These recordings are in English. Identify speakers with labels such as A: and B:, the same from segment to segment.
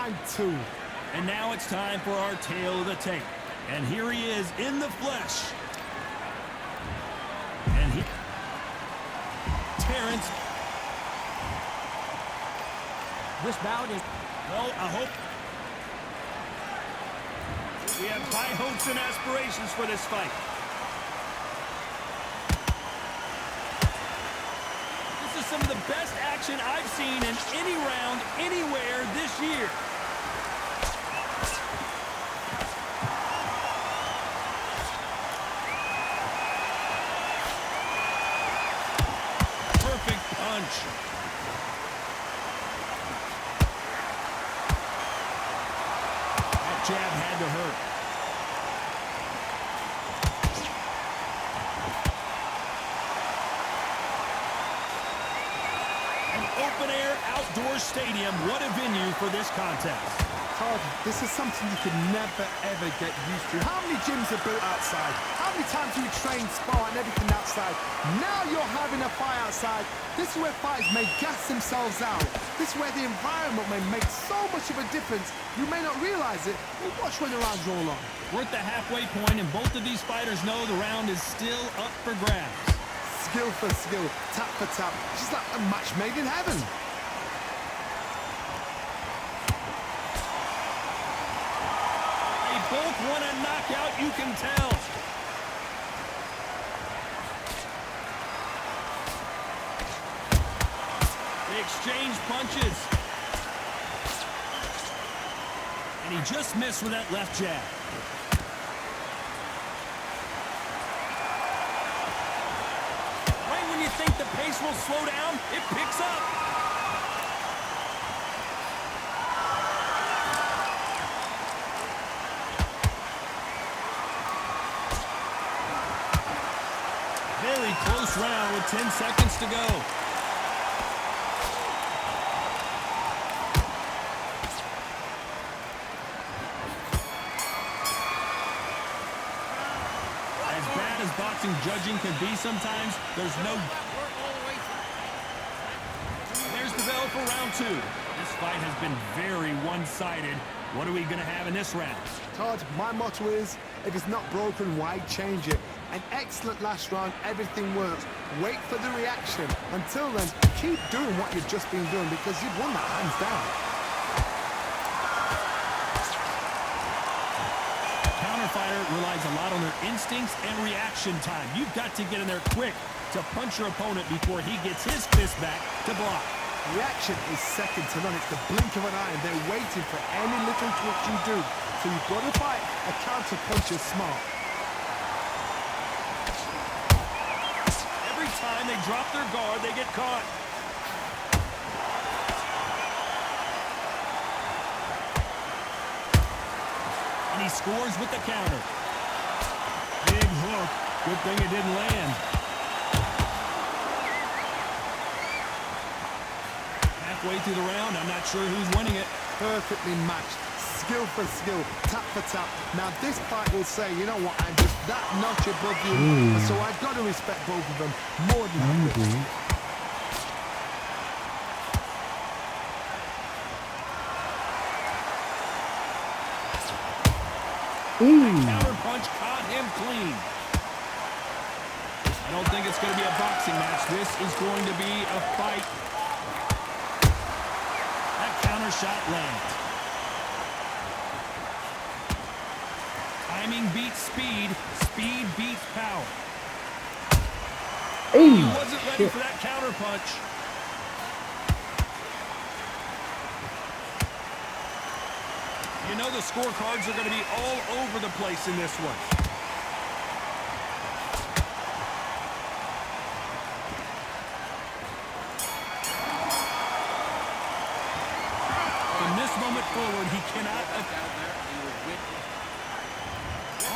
A: Round 2.
B: And now it's time for our tale of the tape. And here he is in the flesh. And he... Terrence.
C: This bout is...
B: Well, I hope... We have high hopes and aspirations for this fight. This is some of the best action I've seen in any round, anywhere this year. Perfect punch. That jab had to hurt. Open-air outdoor stadium. What a venue for this contest.
A: Todd, this is something you could never, ever get used to. How many gyms are built outside? How many times do you train, spar, and everything outside? Now you're having a fight outside. This is where fighters may gas themselves out. This is where the environment may make so much of a difference. You may not realize it, but watch when the rounds roll on.
B: We're at the halfway point, and both of these fighters know the round is still up for grabs.
A: Skill for skill, tap for tap, just like a match made in heaven.
B: They both want a knockout, you can tell. They exchange punches. And he just missed with that left jab. You think the pace will slow down? It picks up. Very close round with 10 seconds to go. As bad as boxing judging can be sometimes, there's no... There's the bell for round 2. This fight has been very one-sided. What are we going to have in this round?
A: Todd, my motto is, if it's not broken, why change it? An excellent last round, everything works. Wait for the reaction. Until then, keep doing what you've just been doing because you've won that hands down.
B: Fighter relies a lot on their instincts and reaction time. You've got to get in there quick to punch your opponent before he gets his fist back to block.
A: Reaction is second to none. It's the blink of an eye, and they're waiting for any little twitch you do. So you've got to fight a counter punch is smart.
B: Every time they drop their guard, they get caught. He scores with the counter. Big hook. Good thing it didn't land. Halfway through the round, I'm not sure who's winning it.
A: Perfectly matched. Skill for skill. Tap for tap. Now this fight will say, you know what, I'm just that notch above you. So I've got to respect both of them more than happy.
B: Counter punch caught him clean. I don't think it's going to be a boxing match. This is going to be a fight. That counter shot lands. Timing beats speed. Speed beats power. He wasn't ready for that counter punch. You know the scorecards are going to be all over the place in this one. From this moment forward, he cannot...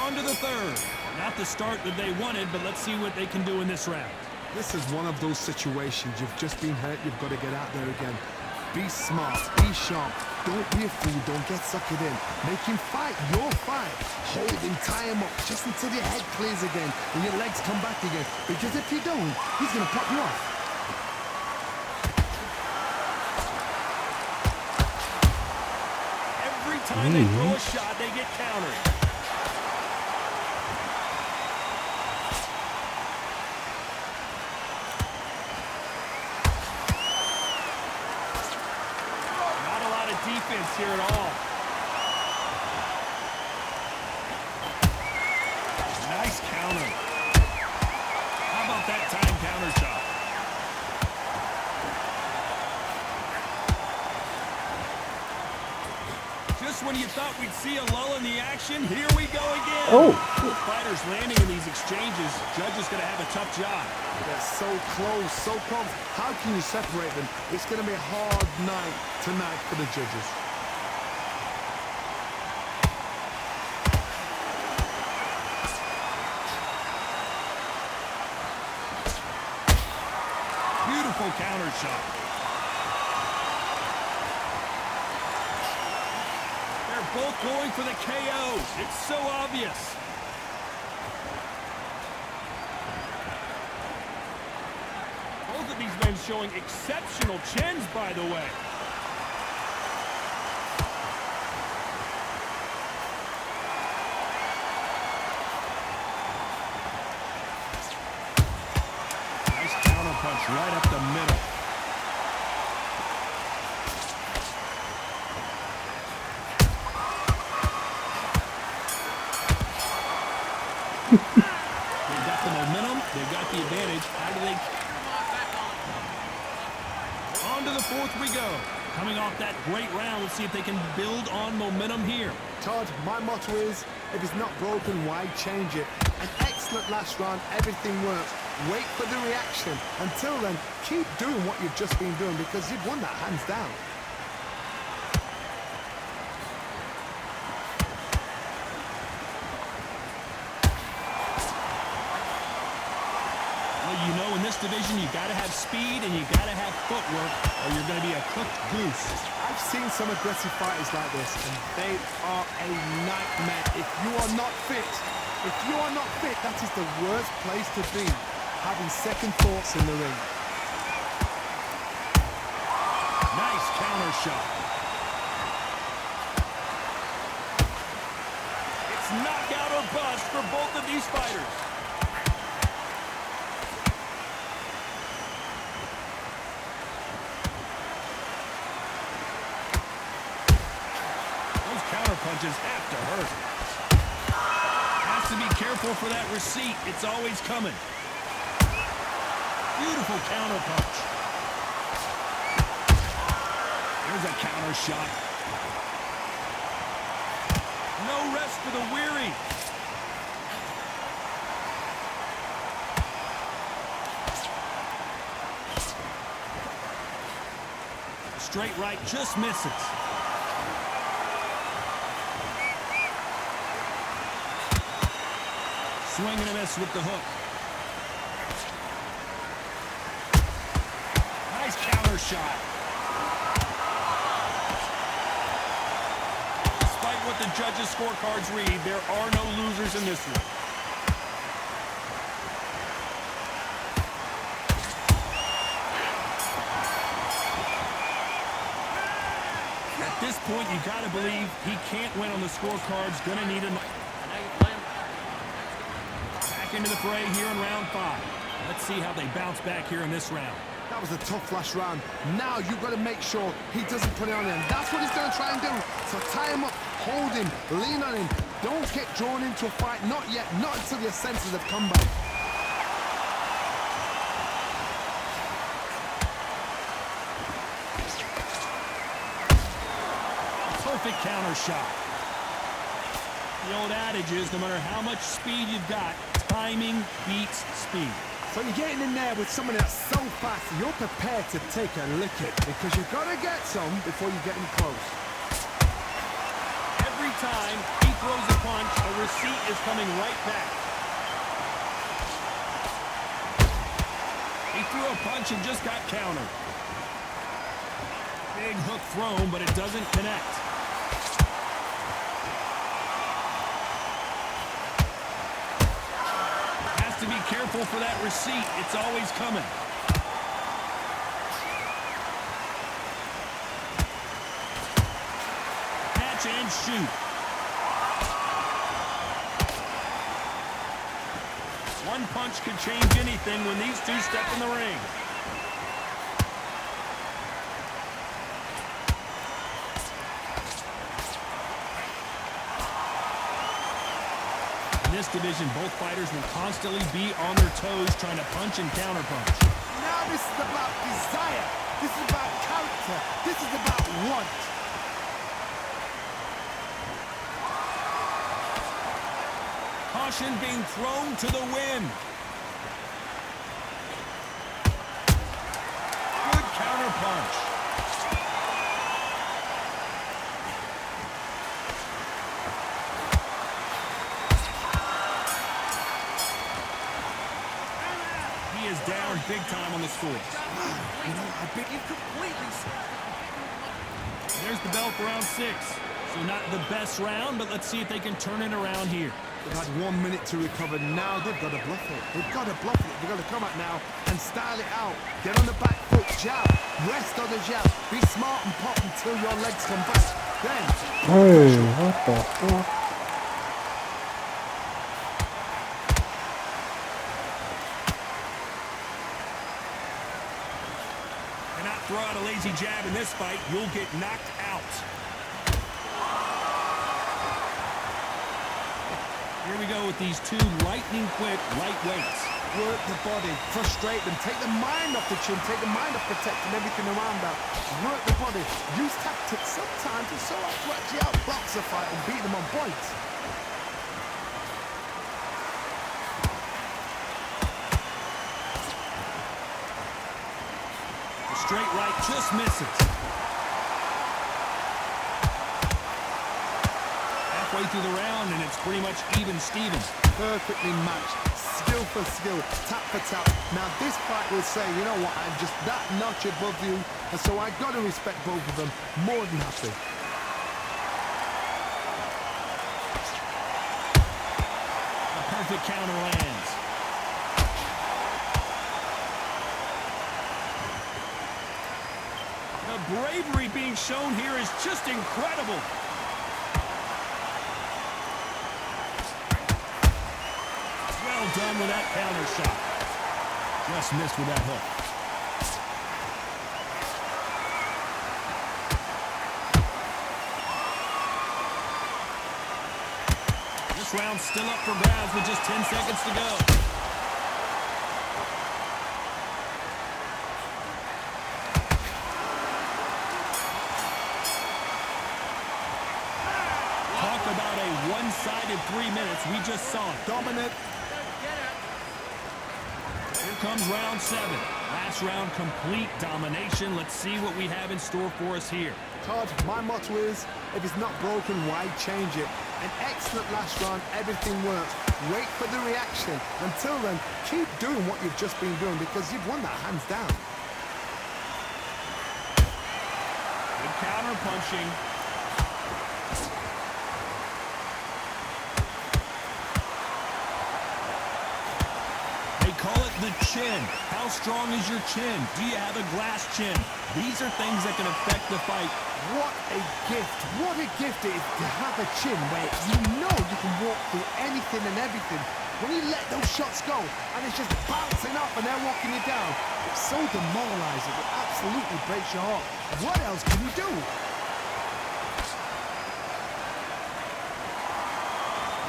B: On to the third. Not the start that they wanted, but let's see what they can do in this round.
A: This is one of those situations. You've just been hurt. You've got to get out there again. Be smart. Be sharp. Don't be a fool. Don't get suckered in. Make him fight your fight. Hold him, tie him up, just until your head clears again and your legs come back again. Because if you don't, he's going to pop you off.
B: time they throw a shot, they get countered. Not a lot of defense here at all. Nice counter. How about that time counter shot? Just when you thought we'd see a lull in the action, here we go again.
D: Oh.
B: Both fighters landing in these exchanges. Judge is going to have a tough job.
A: They're so close, so close. How can you separate them? It's going to be a hard night tonight for the judges.
B: Beautiful counter shot. They're both going for the KO. It's so obvious. Both of these men showing exceptional chins, by the way. Nice counter punch right up the middle. They've got the momentum. They've got the advantage. How do they... On to the fourth we go. Coming off that great round, let's see if they can build on momentum here.
A: Todd, my motto is, if it's not broken, why change it? An excellent last round, everything works. Wait for the reaction. Until then, keep doing what you've just been doing because you've won that hands down.
B: Well, you know, in this division, you got to have speed and you got to have footwork or you're going to be a cooked goose.
A: I've seen some aggressive fighters like this, and they are a nightmare. If you are not fit, that is the worst place to be, having second thoughts in the ring.
B: Nice counter shot. It's knockout or bust for both of these fighters. Those counter punches have to hurt. Has to be careful for that receipt. It's always coming. Beautiful counter punch. There's a counter shot. No rest for the weary. Straight right just misses. Swing and a miss with the hook. Nice counter shot. Despite what the judges' scorecards read, there are no losers in this one. At this point, you got to believe he can't win on the scorecards. Going to need a... Back into the fray here in round 5. Let's see how they bounce back here in this round.
A: That was a tough last round. Now you've got to make sure he doesn't put it on him. That's what he's going to try and do. So tie him up, hold him, lean on him. Don't get drawn into a fight. Not yet. Not until your senses have come back.
B: Perfect counter shot. The old adage is no matter how much speed you've got, timing beats speed.
A: So you're getting in there with someone that's so fast, you're prepared to take a licking because you've got to get some before you get him close.
B: Every time he throws a punch, a receipt is coming right back. He threw a punch and just got countered. Big hook thrown, but it doesn't connect. To be careful for that receipt. It's always coming. Catch and and shoot. One punch could change anything when these two step in the ring. In this division, both fighters will constantly be on their toes trying to punch and counterpunch.
A: Now this is about desire. This is about character. This is about want.
B: Caution being thrown to the wind. Good counter punch. He is down big time on the score.
A: You know, I bet you completely.
B: There's the bell for round 6. So not the best round, but let's see if they can turn it around here.
A: They've had 1 minute to recover. Now they've got to bluff it. They've got to bluff it. They've got to come out now and style it out. Get on the back foot, jab. Rest on the jab. Be smart and pop until your legs come back. Then...
D: Hey, what the fuck?
B: Cannot throw out a lazy jab in this fight. You'll get knocked out. Here we go with these two lightning-quick lightweights.
A: Work the body, frustrate them, take the mind off the chin, take the mind off protecting everything around that. Work the body, use tactics. Sometimes it's so hard to actually outbox a fight and beat them on points.
B: The straight right just misses. Halfway through the round, and it's pretty much even Stevens.
A: Perfectly matched, skill for skill, tap for tap. Now this fight will say, you know what, I'm just that notch above you, and so I got to respect both of them more than happy.
B: A perfect counter lands. The bravery being shown here is just incredible. Well done with that counter shot. Just missed with that hook. This round's still up for grabs with just 10 seconds to go. Talk about a one-sided 3 minutes. We just saw it.
A: Dominant.
B: Here comes round 7. Last round, complete domination. Let's see what we have in store for us here.
A: Todd, my motto is, if it's not broken, why change it? An excellent last round, everything works. Wait for the reaction. Until then, keep doing what you've just been doing because you've won that hands down.
B: Good counter punching. Call it the chin. How strong is your chin? Do you have a glass chin? These are things that can affect the fight.
A: What a gift. What a gift it is to have a chin where you know you can walk through anything and everything. When you let those shots go and it's just bouncing up and they're walking you down, it's so demoralizing. It absolutely breaks your heart. What else can you do?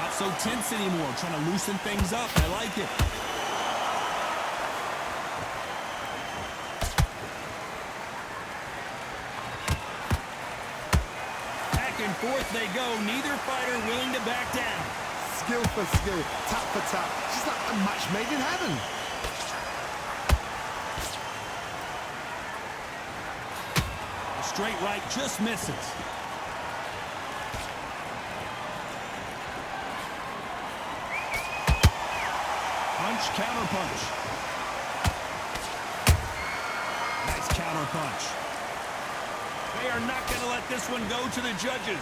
B: Not so tense anymore. Trying to loosen things up. I like it. And forth they go. Neither fighter willing to back down.
A: Skill for skill, tap for tap. It's like a match made in heaven.
B: The straight right just misses. Punch, counter punch. Nice counter punch. They are not going to let this one go to the judges.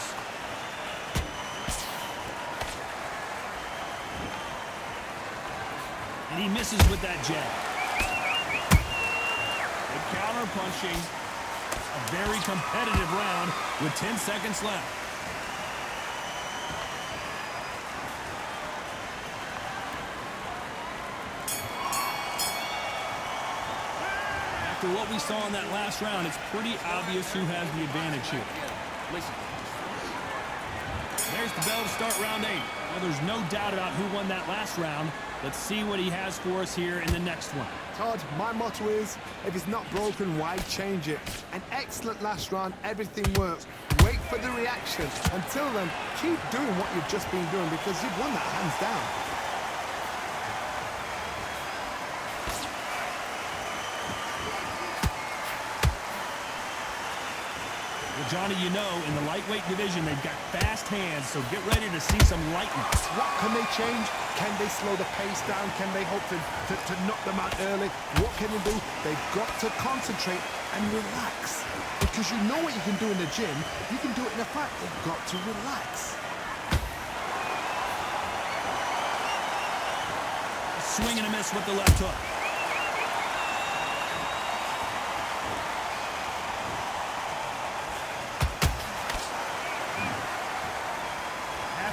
B: And he misses with that jab. Good counter punching. A very competitive round with 10 seconds left. After what we saw in that last round, it's pretty obvious who has the advantage here. There's the bell to start round 8. Well, there's no doubt about who won that last round. Let's see what he has for us here in the next one.
A: Todd, my motto is, if it's not broken, why change it? An excellent last round, everything works. Wait for the reaction. Until then, keep doing what you've just been doing because you've won that hands down.
B: Well, Johnny, you know, in the lightweight division, they've got fast hands, so get ready to see some lightning.
A: What can they change? Can they slow the pace down? Can they hope to knock them out early? What can they do? They've got to concentrate and relax. Because you know what you can do in the gym, you can do it in a fight. They've got to relax.
B: Swing and a miss with the left hook.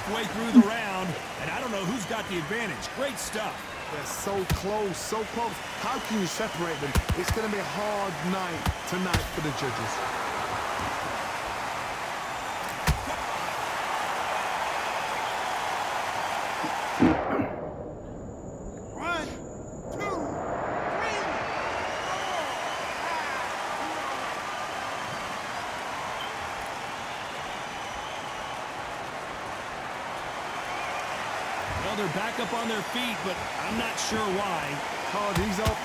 B: Halfway through the round, and I don't know who's got the advantage. Great stuff.
A: They're so close, so close. How can you separate them? It's going to be a hard night tonight for the judges.
B: Well, they're back up on their feet, but I'm not sure why.
A: Todd, he's up.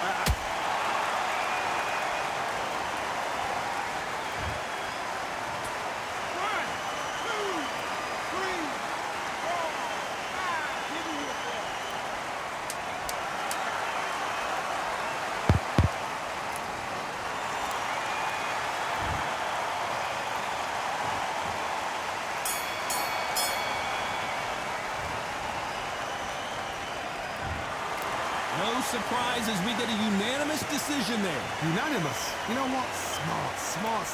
B: No surprises, we get a unanimous decision there.
A: Unanimous. You know what? Smart